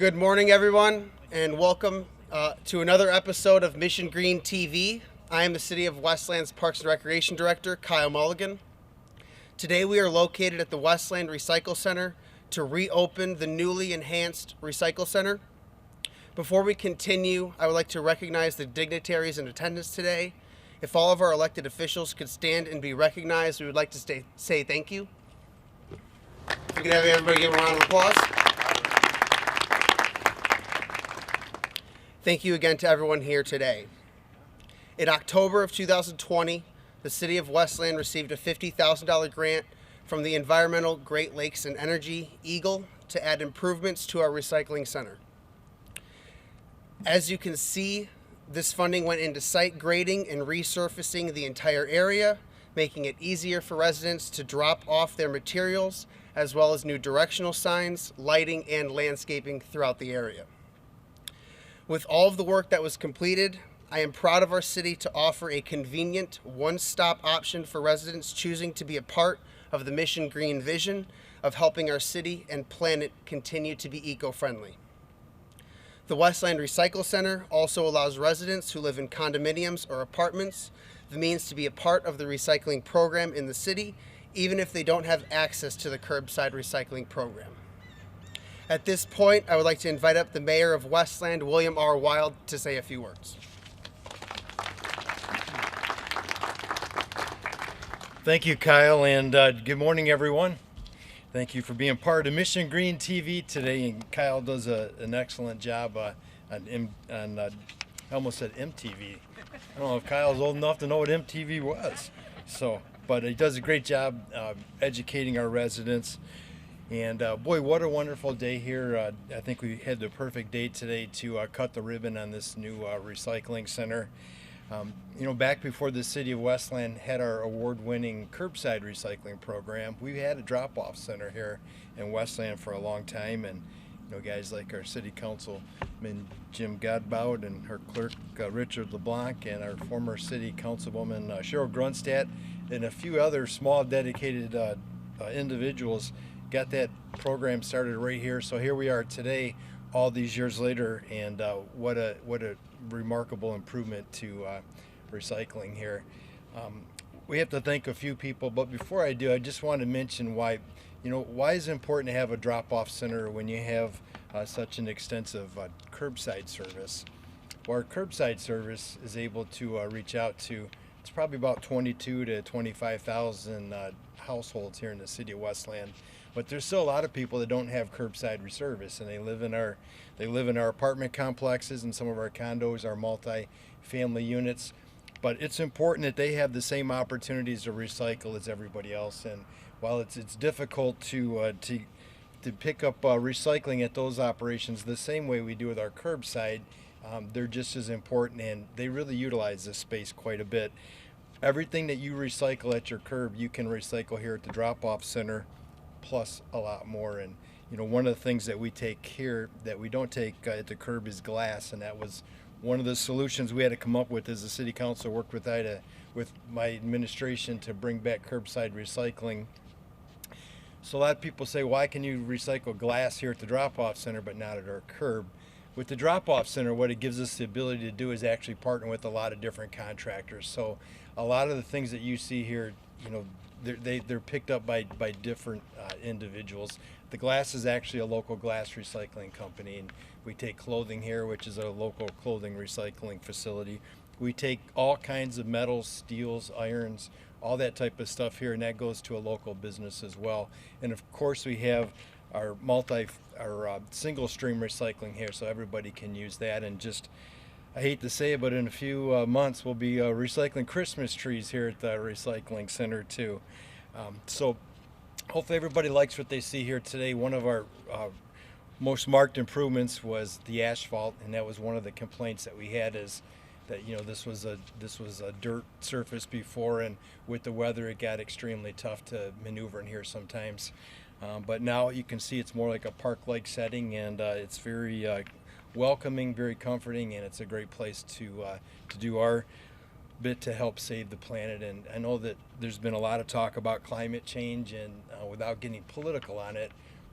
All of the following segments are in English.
Good morning, everyone, and welcome to another episode of Mission Green TV. I am the City of Westland's Parks and Recreation Director, Kyle Mulligan. Today we are located at the Westland Recycle Center to reopen the newly enhanced Recycle Center. Before we continue, I would like to recognize the dignitaries in attendance today. If all of our elected officials could stand and be recognized, we would like to say thank you. If we could have everybody give a round of applause. Thank you again to everyone here today. In October of 2020, the City of Westland received a $50,000 grant from the Environmental Great Lakes and Energy Eagle to add improvements to our recycling center. As you can see, this funding went into site grading and resurfacing the entire area, making it easier for residents to drop off their materials, as well as new directional signs, lighting, and landscaping throughout the area. With all of the work that was completed, I am proud of our city to offer a convenient one-stop option for residents choosing to be a part of the Mission Green vision of helping our city and planet continue to be eco-friendly. The Westland Recycle Center also allows residents who live in condominiums or apartments the means to be a part of the recycling program in the city, even if they don't have access to the curbside recycling program. At this point, I would like to invite up the Mayor of Westland, William R. Wild, to say a few words. Thank you, Kyle, and good morning, everyone. Thank you for being part of Mission Green TV today, and Kyle does an excellent job on I almost said MTV. I don't know if Kyle's old enough to know what MTV was, but he does a great job educating our residents. And boy, what a wonderful day here. I think we had the perfect day today to cut the ribbon on this new recycling center. Back before the City of Westland had our award-winning curbside recycling program, we had a drop-off center here in Westland for a long time. And guys like our City Councilman Jim Godbout and her clerk Richard LeBlanc and our former City Councilwoman Cheryl Grunstadt and a few other small dedicated individuals got that program started right here. So here we are today, all these years later, and what a remarkable improvement to recycling here. We have to thank a few people, but before I do, I just want to mention why is it important to have a drop-off center when you have such an extensive curbside service. Well, our curbside service is able to reach out to, it's probably about 22 to 25,000 households here in the City of Westland. But there's still a lot of people that don't have curbside service, and they live in our apartment complexes and some of our condos, our multi-family units. But it's important that they have the same opportunities to recycle as everybody else. And while it's difficult to pick up recycling at those operations the same way we do with our curbside, they're just as important, and they really utilize this space quite a bit. Everything that you recycle at your curb, you can recycle here at the drop-off center, plus a lot more. And one of the things that we take here that we don't take at the curb is glass, and that was one of the solutions we had to come up with as the City Council worked with my administration to bring back curbside recycling. So a lot of people say, why can you recycle glass here at the drop-off center but not at our curb? With the drop-off center, what it gives us the ability to do is actually partner with a lot of different contractors. So a lot of the things that you see here, they're picked up by different individuals. The glass is actually a local glass recycling company, and we take clothing here, which is a local clothing recycling facility. We take all kinds of metals, steels, irons, all that type of stuff here, and that goes to a local business as well. And of course, we have our single stream recycling here, so everybody can use that. And just, I hate to say it, but in a few months we'll be recycling Christmas trees here at the recycling center too. So hopefully everybody likes what they see here today. One of our most marked improvements was the asphalt, and that was one of the complaints that we had, is that this was a dirt surface before, and with the weather it got extremely tough to maneuver in here sometimes. But now you can see it's more like a park-like setting, and it's very welcoming, very comforting, and it's a great place to do our bit to help save the planet. And I know that there's been a lot of talk about climate change, and without getting political on it,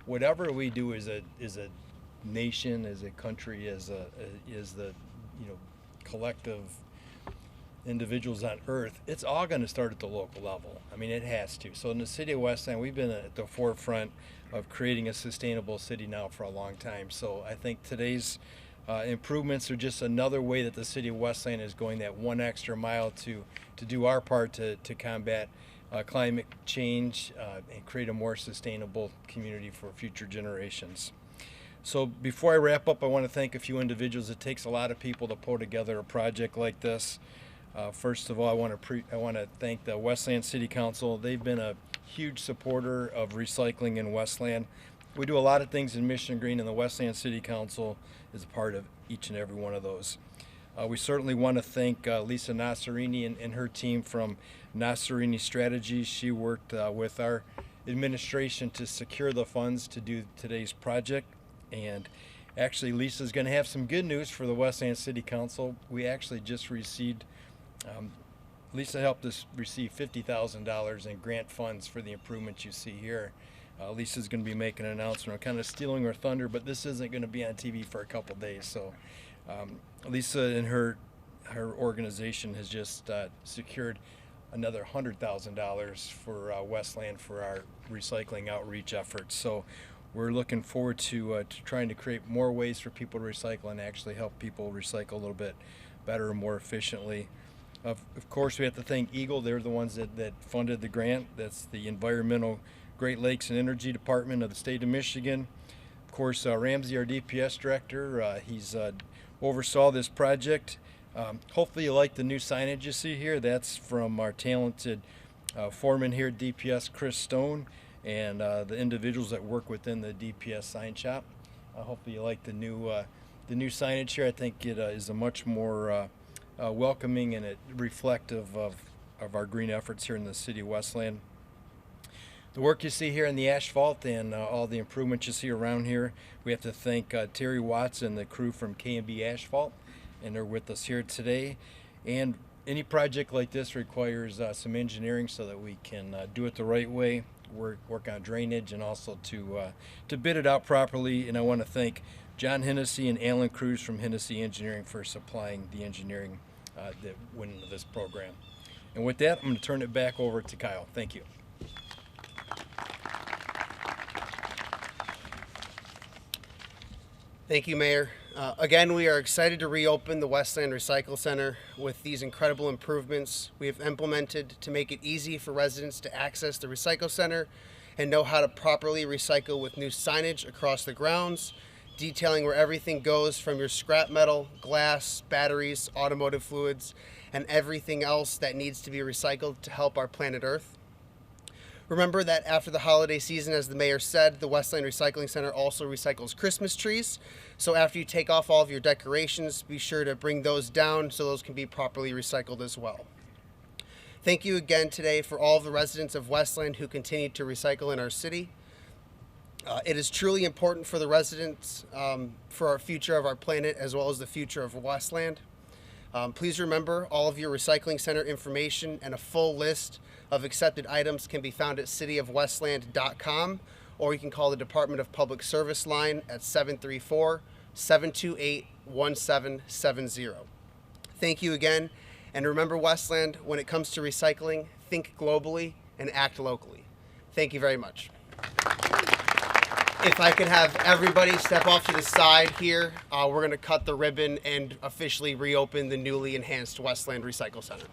whatever we do is a nation, as a country, as the collective individuals on earth, it's all going to start at the local level. I mean, it has to. So in the city of Westland, we've been at the forefront of creating a sustainable city now for a long time. So I think today's improvements are just another way that the city of Westland is going that one extra mile to do our part to combat climate change and create a more sustainable community for future generations. So before I wrap up, I want to thank a few individuals. It takes a lot of people to pull together a project like this. First of all, I want to thank the Westland City Council. They've been a huge supporter of recycling in Westland. We do a lot of things in Mission Green, and the Westland City Council is a part of each and every one of those. We certainly want to thank Lisa Nasserini and her team from Nasserini Strategies. She worked with our administration to secure the funds to do today's project. And actually, Lisa's going to have some good news for the Westland City Council. We actually just received, Lisa helped us receive $50,000 in grant funds for the improvements you see here. Lisa's going to be making an announcement. I'm kind of stealing her thunder, but this isn't going to be on TV for a couple days. So Lisa and her organization has just secured another $100,000 for Westland for our recycling outreach efforts. So we're looking forward to trying to create more ways for people to recycle and actually help people recycle a little bit better and more efficiently. Of course, we have to thank Eagle. They're the ones that funded the grant. That's the Environmental Great Lakes and Energy Department of the state of Michigan. Of course, Ramsey, our DPS director, he's oversaw this project. Hopefully you like the new signage you see here. That's from our talented foreman here at DPS, Chris Stone, and the individuals that work within the DPS sign shop. Hopefully you like the new signage here. I think it is a much more welcoming and reflective of our green efforts here in the city of Westland. The work you see here in the asphalt and all the improvements you see around here, we have to thank Terry Watts and the crew from K&B Asphalt, and they're with us here today. And any project like this requires some engineering so that we can do it the right way, work on drainage, and also to bid it out properly. And I want to thank John Hennessy and Alan Cruz from Hennessy Engineering for supplying the engineering that went into this program. And with that, I'm going to turn it back over to Kyle. Thank you. Thank you, Mayor. Again, we are excited to reopen the Westland Recycle Center with these incredible improvements we have implemented to make it easy for residents to access the Recycle Center and know how to properly recycle with new signage across the grounds, detailing where everything goes from your scrap metal, glass, batteries, automotive fluids, and everything else that needs to be recycled to help our planet Earth. Remember that after the holiday season, as the mayor said, the Westland Recycling Center also recycles Christmas trees. So after you take off all of your decorations, be sure to bring those down so those can be properly recycled as well. Thank you again today for all of the residents of Westland who continue to recycle in our city. It is truly important for the residents, for our future of our planet, as well as the future of Westland. Please remember, all of your recycling center information and a full list of accepted items can be found at cityofwestland.com, or you can call the Department of Public Service line at 734-728-1770. Thank you again, and remember, Westland, when it comes to recycling, think globally and act locally. Thank you very much. If I could have everybody step off to the side here, we're going to cut the ribbon and officially reopen the newly enhanced Westland Recycle Center.